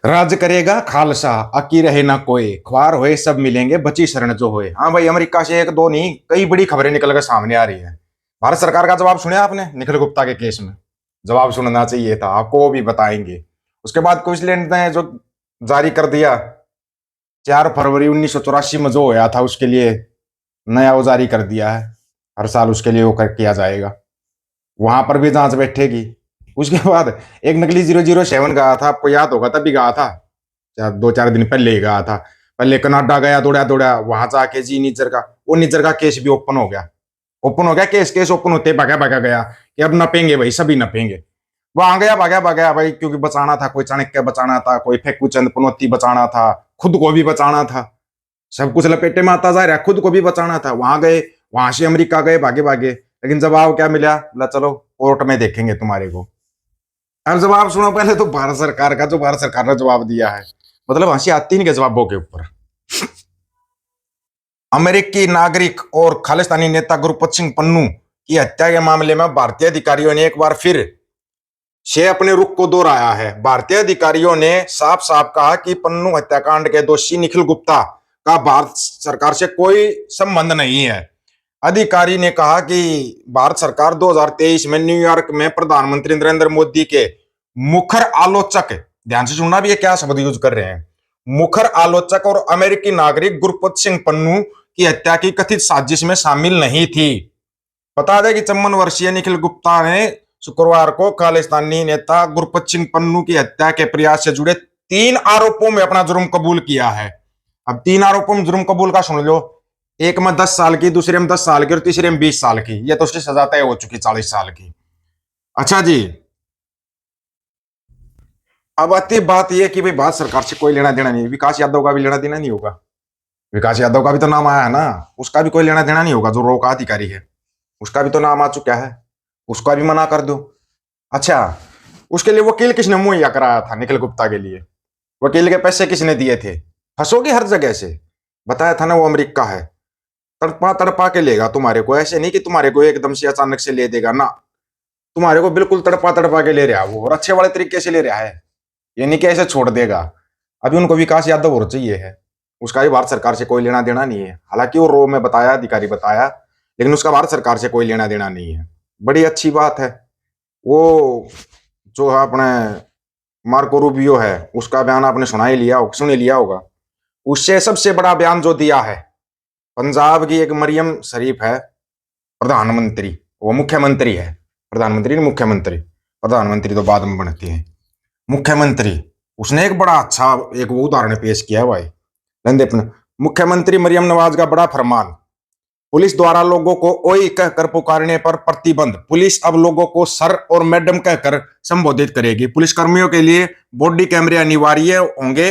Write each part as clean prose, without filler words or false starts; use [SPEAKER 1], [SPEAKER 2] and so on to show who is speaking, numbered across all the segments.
[SPEAKER 1] राज करेगा खालसा, अकी रहे ना कोई, ख्वार होए सब मिलेंगे, बची शरण जो होए। हाँ भाई, अमेरिका से एक दो नहीं, कई बड़ी खबरें निकल कर सामने आ रही है। भारत सरकार का जवाब सुना आपने निखिल गुप्ता के केस में? जवाब सुनना चाहिए था आपको, वो भी बताएंगे। उसके बाद क्विंसलैंड ने जो जारी कर दिया, 4 फरवरी 1984 में जो होया था, उसके लिए नया वो जारी कर दिया है। हर साल उसके लिए वो किया जाएगा, वहां पर भी जांच बैठेगी। उसके बाद एक नकली 007 गया था, आपको याद होगा, तभी गया था, 2-4 दिन पहले ही गया था। पहले कनाडा गया, दौड़ा दौड़ा, वहां जाके जी निज्जर का, वो निज्जर का केस भी ओपन हो गया। ओपन हो गया केस, केस ओपन होते भागा भागा गया कि अब नपेंगे भाई, सभी नपेंगे। वहां गया, भागा भागा भाई, क्योंकि बचाना था, कोई चाणक्य बचाना था, कोई फेकू चंद पनौती बचाना था, खुद को भी बचाना था। सब कुछ लपेटे में आता जा रहा है, खुद को भी बचाना था। वहां गए, वहां से अमेरिका गए भागे भागे, लेकिन जवाब क्या मिला? बोला चलो कोर्ट में देखेंगे तुम्हारे को। अब जवाब सुनो पहले तो भारत सरकार का, जो भारत सरकार ने जवाब दिया है, मतलब हंसी आती नहीं के जवाबों के ऊपर। अमेरिकी नागरिक और खालिस्तानी नेता गुरबख्श सिंह पन्नू की हत्या के मामले में भारतीय अधिकारियों ने एक बार फिर से अपने रुख को दोहराया है। भारतीय अधिकारियों ने साफ साफ कहा कि पन्नू हत्याकांड के दोषी निखिल गुप्ता का भारत सरकार से कोई संबंध नहीं है। अधिकारी ने कहा कि भारत सरकार 2023 में न्यूयॉर्क में प्रधानमंत्री नरेंद्र मोदी के मुखर आलोचक, ध्यान से सुनना भी, ये क्या शब्द यूज कर रहे हैं, मुखर आलोचक और अमेरिकी नागरिक गुरबख्श सिंह पन्नू की हत्या की कथित साजिश में शामिल नहीं थी। बता दें कि 54 वर्षीय निखिल गुप्ता ने शुक्रवार को खालिस्तानी नेता गुरबख्श सिंह पन्नू की हत्या के प्रयास से जुड़े 3 आरोपों में अपना जुर्म कबूल किया है। अब 3 आरोपों में जुर्म कबूल का सुन लो, एक में 10 साल की, दूसरे में 10 साल की और तीसरे में 20 साल की। ये तो उसकी सजा तय हो चुकी 40 साल की। अच्छा जी, अब आती बात यह कि भाई भारत सरकार से कोई लेना देना नहीं, विकास यादव का भी लेना देना नहीं होगा। विकास यादव का भी तो नाम आया है ना, उसका भी कोई लेना देना नहीं होगा। जो रो का अधिकारी है, उसका भी तो नाम आ चुका है, उसका भी मना कर दो। अच्छा, उसके लिए वकील किसने मुहैया कराया था निखिल गुप्ता के लिए? वकील के पैसे किसने दिए थे? फंसोगे हर जगह से, बताया था ना वो अमेरिका है, तड़पा तड़पा के लेगा तुम्हारे को। ऐसे नहीं कि तुम्हारे को एकदम से अचानक से ले देगा ना, तुम्हारे को बिल्कुल तड़पा तड़पा के ले रहा है वो, और अच्छे वाले तरीके से ले रहा है। ये नहीं कि ऐसे छोड़ देगा। अभी उनको विकास यादव और चाहिए है, उसका भी भारत सरकार से कोई लेना देना नहीं है। हालांकि वो रो में बताया, अधिकारी बताया, लेकिन उसका भारत सरकार से कोई लेना देना नहीं है। बड़ी अच्छी बात है। वो जो है अपने मार्को रूबियो है, उसका बयान आपने सुना ही लिया, सुन ही लिया होगा। उससे सबसे बड़ा बयान जो दिया है, पंजाब की एक मरियम शरीफ है प्रधानमंत्री, वो मुख्यमंत्री है, प्रधानमंत्री नहीं मुख्यमंत्री, प्रधानमंत्री तो बाद में बनती है, मुख्यमंत्री। उसने एक बड़ा अच्छा एक वो उदाहरण पेश किया है भाई, लंदे अपने मुख्यमंत्री मरियम नवाज का बड़ा फरमान, पुलिस द्वारा लोगों को ओई कहकर पुकारने पर प्रतिबंध। पुलिस अब लोगों को सर और मैडम कहकर संबोधित करेगी। पुलिस कर्मियों के लिए बॉडी कैमरे अनिवार्य होंगे।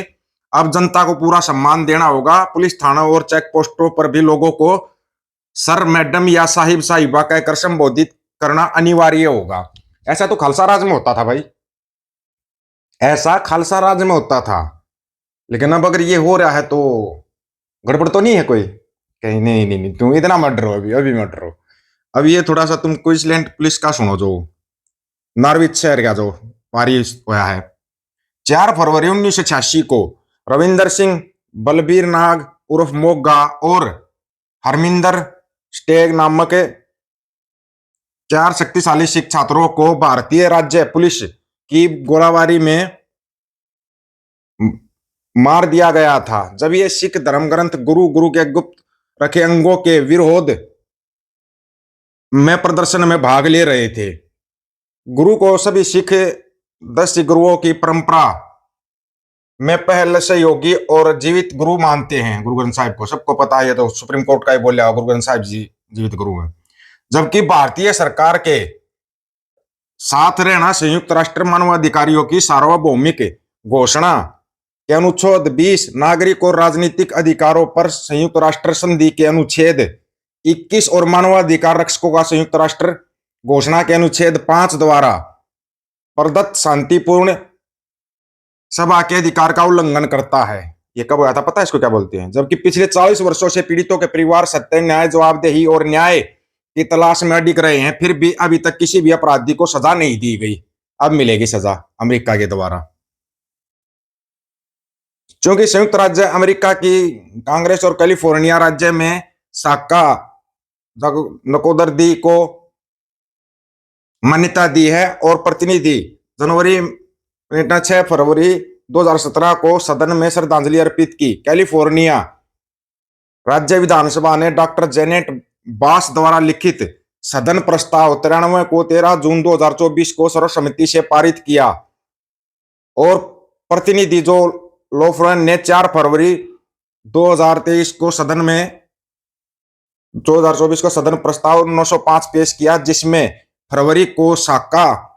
[SPEAKER 1] अब जनता को पूरा सम्मान देना होगा। पुलिस थानों और चेक पोस्टों पर भी लोगों को सर, मैडम या साहिब साहिबा कहकर संबोधित करना अनिवार्य होगा। ऐसा तो खालसा राज में होता था भाई, ऐसा खालसा राज में होता था। लेकिन अब अगर ये हो रहा है तो गड़बड़ तो नहीं है कोई? कहीं नहीं नहीं नहीं, तुम इतना मत डरो, अभी अभी मत डरो। अब ये थोड़ा सा तुम क्वींसलैंड पुलिस का सुनो, जो नॉर्विच शहर का जो पारी हुआ है। 4 फरवरी 1986 को रविंदर सिंह, बलबीर नाग उर्फ मोगा और हरमिंदर स्टेग नामक 4 शक्तिशाली सिख छात्रों को भारतीय राज्य पुलिस की गोलाबारी में मार दिया गया था, जब ये सिख धर्म ग्रंथ गुरु के गुप्त रखे अंगों के विरोध में प्रदर्शन में भाग ले रहे थे। गुरु को सभी सिख 10 गुरुओं की परंपरा में पहले से योगी और जीवित गुरु मानते हैं। गुरु ग्रंथ साहिब को सबको पता है, तो सुप्रीम कोर्ट का ही बोल गुरु ग्रंथ साहिब जी जीवित गुरु हैं। जबकि भारतीय सरकार के साथ रहना संयुक्त राष्ट्र मानवाधिकारियों की सार्वभौमिक घोषणा के अनुच्छेद 20 नागरिक और राजनीतिक अधिकारों पर संयुक्त राष्ट्र संधि के अनुच्छेद 21 और मानवाधिकार रक्षकों का संयुक्त राष्ट्र घोषणा के अनुच्छेद 5 द्वारा प्रदत्त शांतिपूर्ण सभा के अधिकार का उल्लंघन करता है। ये कब हुआ था पता है इसको क्या बोलते हैं? जबकि पिछले 40 वर्षों से पीड़ितों के परिवार सत्य, न्याय, जवाबदेही और न्याय की तलाश में अडिग रहे हैं, फिर भी अभी तक किसी भी अपराधी को सजा नहीं दी गई। अब मिलेगी सजा अमेरिका के द्वारा। क्योंकि संयुक्त राज्य अमेरिका की कांग्रेस और कैलिफोर्निया राज्य में साका नकोदर को मान्यता दी है और प्रतिनिधि जनवरी 6 फरवरी 2017 को सदन में श्रद्धांजलि अर्पित की। कैलिफोर्निया राज्य विधानसभा ने डॉक्टर जेनेट बास द्वारा लिखित सदन प्रस्ताव 93 को 13 जून 2024 को सर्वसम्मति से पारित किया और प्रतिनिधि जो लोफ्रेन ने 4 फरवरी 2023 को सदन में 2024 को सदन प्रस्ताव 905 पेश किया, जिसमें फरवरी को साका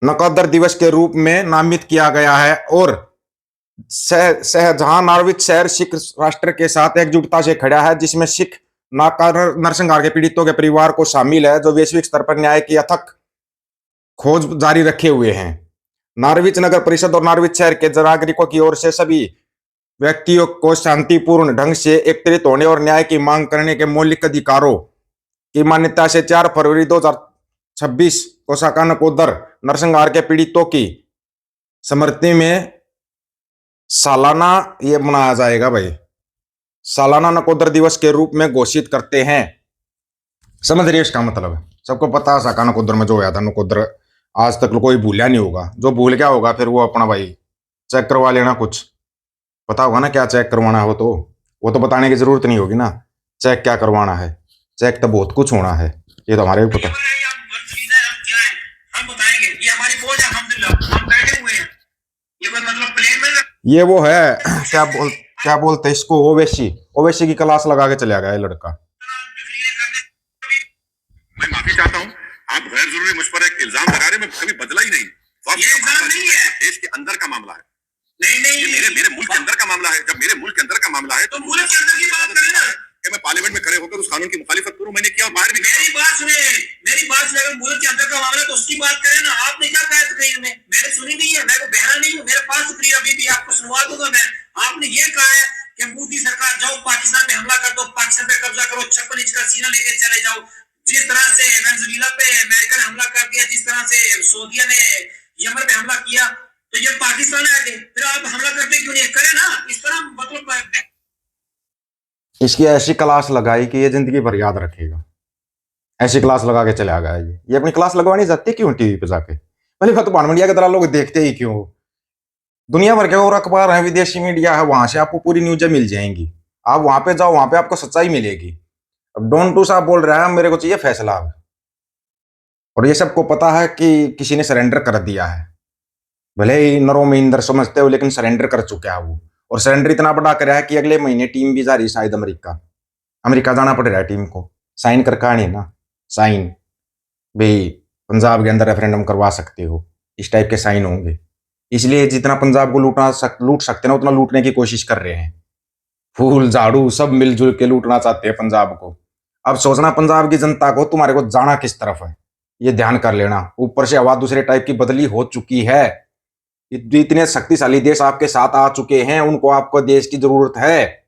[SPEAKER 1] नकोदर दिवस के रूप में नामित किया गया है और जहां नॉर्विच शहर सिख राष्ट्र के साथ एकजुटता से खड़ा है, जिसमें सिख नरसंहार के पीड़ितों के परिवार को शामिल है, जो वैश्विक स्तर पर न्याय की अथक खोज जारी रखे हुए हैं। नॉर्विच नगर परिषद और नॉर्विच शहर के नागरिकों की ओर से सभी व्यक्तियों को शांतिपूर्ण ढंग से एकत्रित होने और न्याय की मांग करने के मौलिक अधिकारों की मान्यता से 4 फरवरी 2026 को साका नकोदर नरसंहार के पीड़ितों की स्मृति में सालाना ये मनाया जाएगा भाई, सालाना नकोदर दिवस के रूप में घोषित करते हैं। समझ रही है इसका मतलब? सबको पता है साका नकोदर में जो होया था, नकोदर आज तक कोई भूलिया नहीं होगा। जो भूल क्या होगा फिर वो अपना भाई चेक करवा लेना, कुछ पता होगा ना क्या चेक करवाना हो, तो वो तो बताने की जरूरत नहीं होगी ना चेक क्या करवाना है। चेक तो बहुत कुछ होना है, ये तो हमारे भी पता। ये वो है क्या बोलते हैं इसको, ओवैसी की क्लास लगा के चला गया ये लड़का।
[SPEAKER 2] मैं माफी चाहता हूं, आप गैर जरूरी मुझ पर एक इल्जाम लगा रहे, मैं कभी बदला ही नहीं। ये इल्जाम नहीं है, देश के अंदर का मामला है। नहीं ये मेरे मुल्क के अंदर का मामला है। जब मेरे मुल्क के अंदर का मामला है तो मुल्क के अंदर की बात करें ना, कि मैं पार्लियामेंट में खड़े होकर उस कानून की मुखालिफत करूं। मैंने किया और बाहर भी। मेरी बात सुने, अगर मुल्क के अंदर का मामला है तो उसकी बात करें ना। आपने क्या कहा तकरीर में? मैंने सुनी नहीं है, मैं को बहरा नहीं हूं, मेरे पास तकरीर अभी भी आपको सुनवा दूंगा मैं। आपने ये कहा है कि मोदी सरकार जाओ पाकिस्तान पे हमला कर दो, पाकिस्तान पे कब्जा करो, 56 इंच का सीना लेके चले जाओ। जिस तरह से वेनेजुएला पे अमेरिका ने हमला कर दिया, जिस तरह से सऊदीया ने यमन पे हमला किया, तो ये पाकिस्तान है आगे, फिर आप हमला करते क्यों नहीं? करें ना इस तरह, मतलब
[SPEAKER 1] इसकी ऐसी क्लास लगाई कि ये जिंदगी भर याद रखेगा। ऐसी क्लास लगा के चला गया ये अपनी क्लास लगवानी जाती क्यों टीवी पे जाके? पहले बात तो भानमंडिया की तरह लोग देखते ही क्यों? दुनिया भर के और अखबार है, विदेशी मीडिया है, वहां से आपको पूरी न्यूज़ें मिल जाएंगी। आप वहां पे जाओ, वहां पे आपको सच्चाई मिलेगी। अब डोन टू साहब बोल रहा है मेरे को चाहिए फैसला, और ये सबको पता है कि किसी ने सरेंडर कर दिया है। भले ही नरो में इंदर समझते हो, लेकिन सरेंडर कर चुका है वो। और सरेंडर इतना बड़ा कर रहा है कि अगले महीने टीम भी जा रही शायद अमेरिका जाना पड़ रहा है टीम को। साइन कर कहानी ना, साइन भाई पंजाब के अंदर रेफरेंडम करवा सकते हो, इस टाइप के साइन होंगे। इसलिए जितना पंजाब को लूट सकते ना, उतना लूटने की कोशिश कर रहे हैं। फूल झाड़ू सब मिलजुल के लूटना चाहते हैं पंजाब को। अब सोचना पंजाब की जनता को तुम्हारे को जाना किस तरफ है, ये ध्यान कर लेना। ऊपर से हवा दूसरे टाइप की बदली हो चुकी है। इतने शक्तिशाली देश आपके साथ आ चुके हैं, उनको आपको देश की जरूरत है।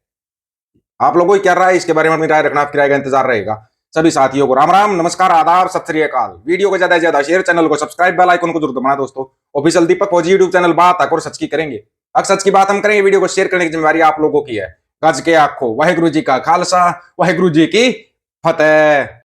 [SPEAKER 1] आप लोगों को क्या राय है इसके बारे में अपनी राय रखना, आपकी राय का इंतजार रहेगा। सभी साथियों को राम राम, नमस्कार, आदाब, सत श्री अकाल। वीडियो को ज्यादा से ज्यादा शेयर, चैनल को सब्सक्राइब, बेल आइकन को जरूर दबाना दोस्तों। ऑफिशियल दीपक फौजी यूट्यूब चैनल बात और सच की करेंगे। अब सच की बात हम करेंगे, वीडियो को शेयर करने की जिम्मेवारी आप लोगों की है। गज के आखो, वाहिगुरु जी का खालसा, वाहिगुरु जी की फतेह।